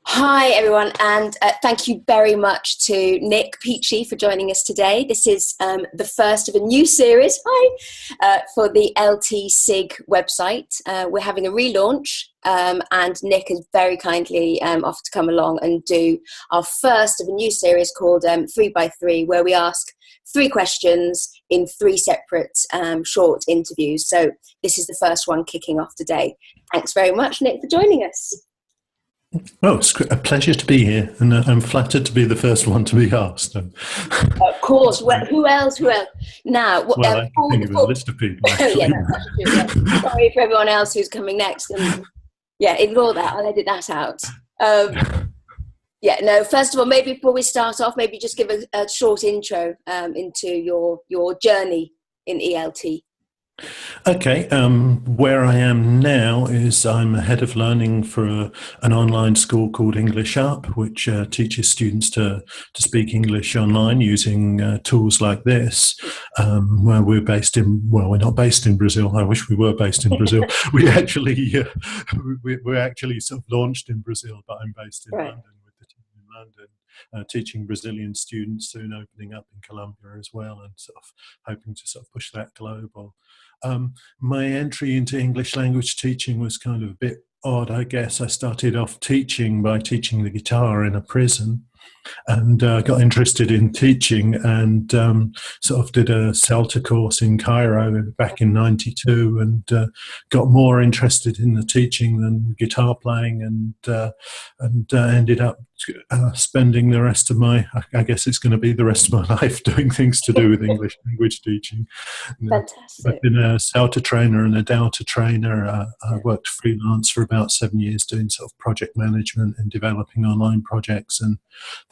Hi, everyone, and thank you very much to Nik Peachey for joining us today. This is the first of a new series, for the LT SIG website. We're having a relaunch, and Nik has very kindly offered to come along and do our first of a new series called 3x3, where we ask three questions in three separate short interviews. So this is the first one kicking off today. Thanks very much, Nik, for joining us. Oh, it's a pleasure to be here, and I'm flattered to be the first one to be asked. Of course. Well, who else? Now, well, I can think of a list of people, actually. Yeah, that's true. Yeah. Sorry for everyone else who's coming next. And yeah, ignore that. I'll edit that out. First of all, maybe before we start off, maybe just give a short intro into your journey in ELT. Okay, where I am now is I'm a head of learning for an online school called English Up, which teaches students to speak English online using tools like this. Where we're based in, well, we're not based in Brazil. I wish we were based in Brazil. we're actually sort of launched in Brazil, but I'm based in London with the team in London. Teaching Brazilian students, soon opening up in Colombia as well, and sort of hoping to sort of push that global. My entry into English language teaching was kind of a bit odd, I guess. I started off teaching by teaching the guitar in a prison, and got interested in teaching, and sort of did a CELTA course in Cairo back in '92, and got more interested in the teaching than guitar playing, and ended up spending the rest of I guess it's going to be the rest of my life doing things to do with English language teaching. Fantastic. I've been a CELTA trainer and a Delta trainer. I worked freelance for about 7 years doing sort of project management and developing online projects and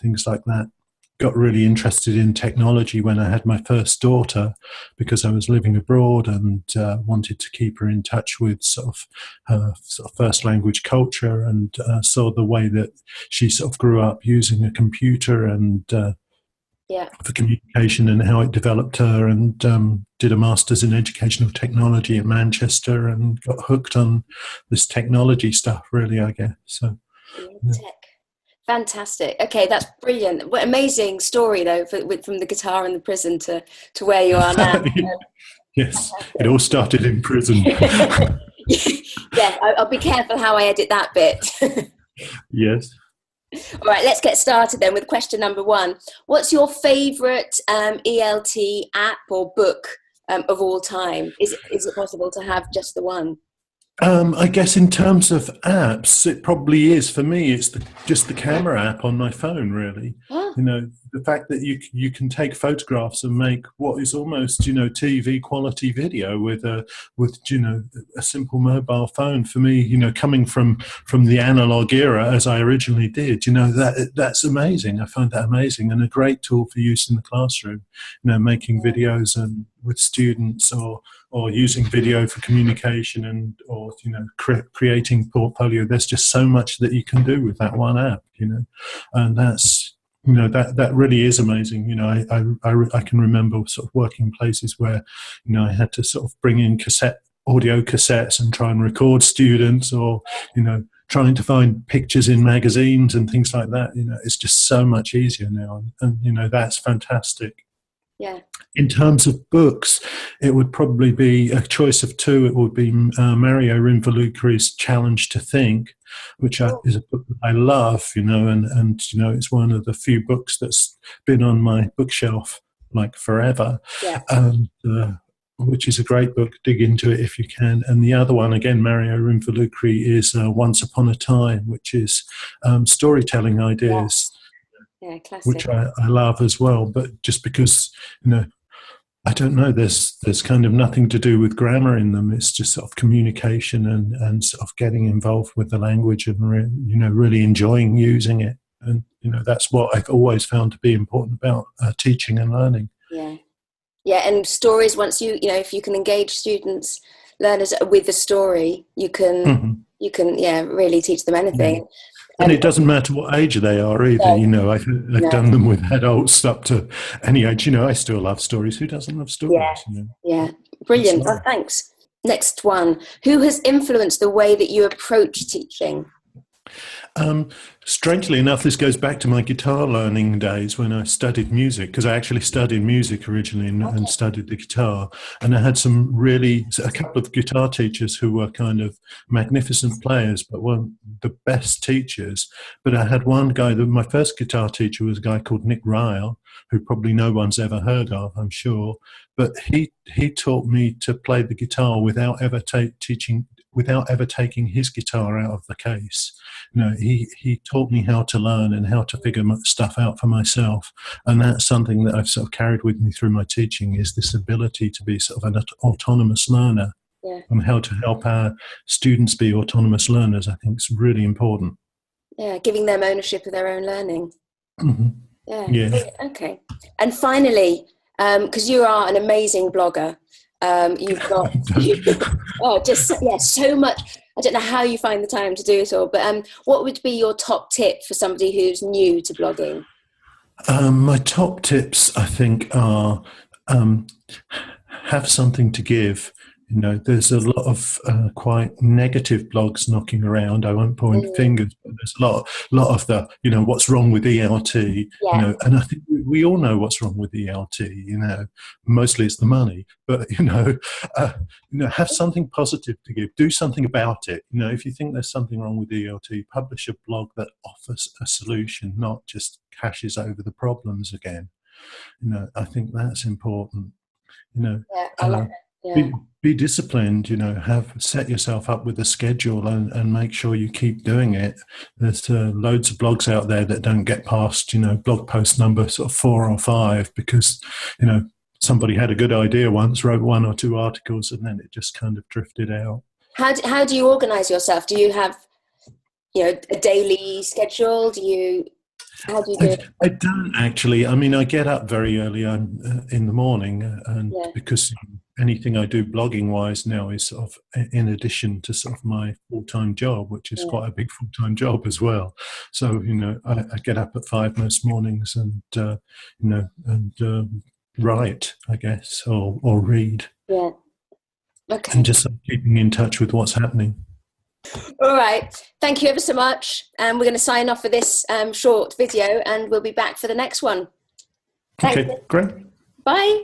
things like that. Got really interested in technology when I had my first daughter, because I was living abroad and wanted to keep her in touch with sort of her sort of first language culture, and saw the way that she sort of grew up using a computer and for communication, and how it developed her, and did a master's in educational technology at Manchester, and got hooked on this technology stuff, really, I guess. So, yeah. Fantastic. Okay, that's brilliant. What amazing story, though, from the guitar in the prison to where you are now. Yes, it all started in prison. Yeah, I'll be careful how I edit that bit. Yes. All right, let's get started then with question number one. What's your favourite ELT app or book of all time? Is it possible to have just the one? I guess in terms of apps, it probably is. For me, it's just the camera app on my phone, really. Oh. You know, the fact that you can take photographs and make what is almost, TV quality video with a simple mobile phone. For me, coming from the analog era, as I originally did, that's amazing. I find that amazing, and a great tool for use in the classroom. Making videos and with students, or using video for communication, or creating portfolio. There's just so much that you can do with that one app, and that's that really is amazing. I can remember sort of working places where I had to sort of bring in audio cassettes and try and record students, or trying to find pictures in magazines and things like that. It's just so much easier now, and that's fantastic. Yeah. In terms of books, it would probably be a choice of two. It would be Mario Rinvolucri's Challenge to Think, which is a book that I love, and it's one of the few books that's been on my bookshelf like forever. Yeah. Which is a great book. Dig into it if you can. And the other one, again, Mario Rinvolucri, is Once Upon a Time, which is storytelling ideas. Yeah, classic. Which I love as well, but just because I don't know, there's kind of nothing to do with grammar in them. It's just sort of communication and sort of getting involved with the language and really enjoying using it. And that's what I've always found to be important about teaching and learning. Yeah, and stories. Once if you can engage students, learners with the story, you can really teach them anything. Mm-hmm. And it doesn't matter what age they are either. I've done them with adults up to any age. I still love stories. Who doesn't love stories? Yeah. Brilliant. Oh, thanks. Next one. Who has influenced the way that you approach teaching? Um, Strangely enough, this goes back to my guitar learning days when I studied music, because I actually studied music originally and Okay. studied the guitar. And I had a couple of guitar teachers who were kind of magnificent players, but weren't the best teachers. But I had one guy, my first guitar teacher was a guy called Nik Peachey, who probably no one's ever heard of, I'm sure. But he taught me to play the guitar without ever taking his guitar out of the case. He taught me how to learn and how to figure stuff out for myself, and that's something that I've sort of carried with me through my teaching, is this ability to be sort of an autonomous learner, Yeah. and how to help our students be autonomous learners. I think is really important. Yeah, giving them ownership of their own learning. Mm-hmm. Yeah. Yeah. Okay. And finally, because you are an amazing blogger, you've got so much. I don't know how you find the time to do it all, but what would be your top tip for somebody who's new to blogging? My top tips, I think, are have something to give. There's a lot of quite negative blogs knocking around. I won't point fingers, but there's a lot of the, what's wrong with ELT, Yeah. and I think we all know what's wrong with ELT. Mostly it's the money, but have something positive to give. Do something about it. If you think there's something wrong with ELT, publish a blog that offers a solution, not just hashes over the problems again. I think that's important. Yeah, I like it. Yeah. Be disciplined, set yourself up with a schedule and make sure you keep doing it. There's loads of blogs out there that don't get past, blog post number sort of 4 or 5 because, somebody had a good idea once, wrote 1 or 2 articles, and then it just kind of drifted out. How do you organize yourself? Do you have, a daily schedule? How do you do it? I don't actually. I mean, I get up very early in the morning, and because anything I do blogging-wise now is sort of in addition to sort of my full-time job, which is quite a big full-time job as well. So, I get up at 5 most mornings and, write, I guess, or read. Yeah. Okay. And just keeping in touch with what's happening. All right. Thank you ever so much. We're going to sign off for this short video, and we'll be back for the next one. Thank you. Okay, great. Bye.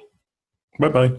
Bye-bye.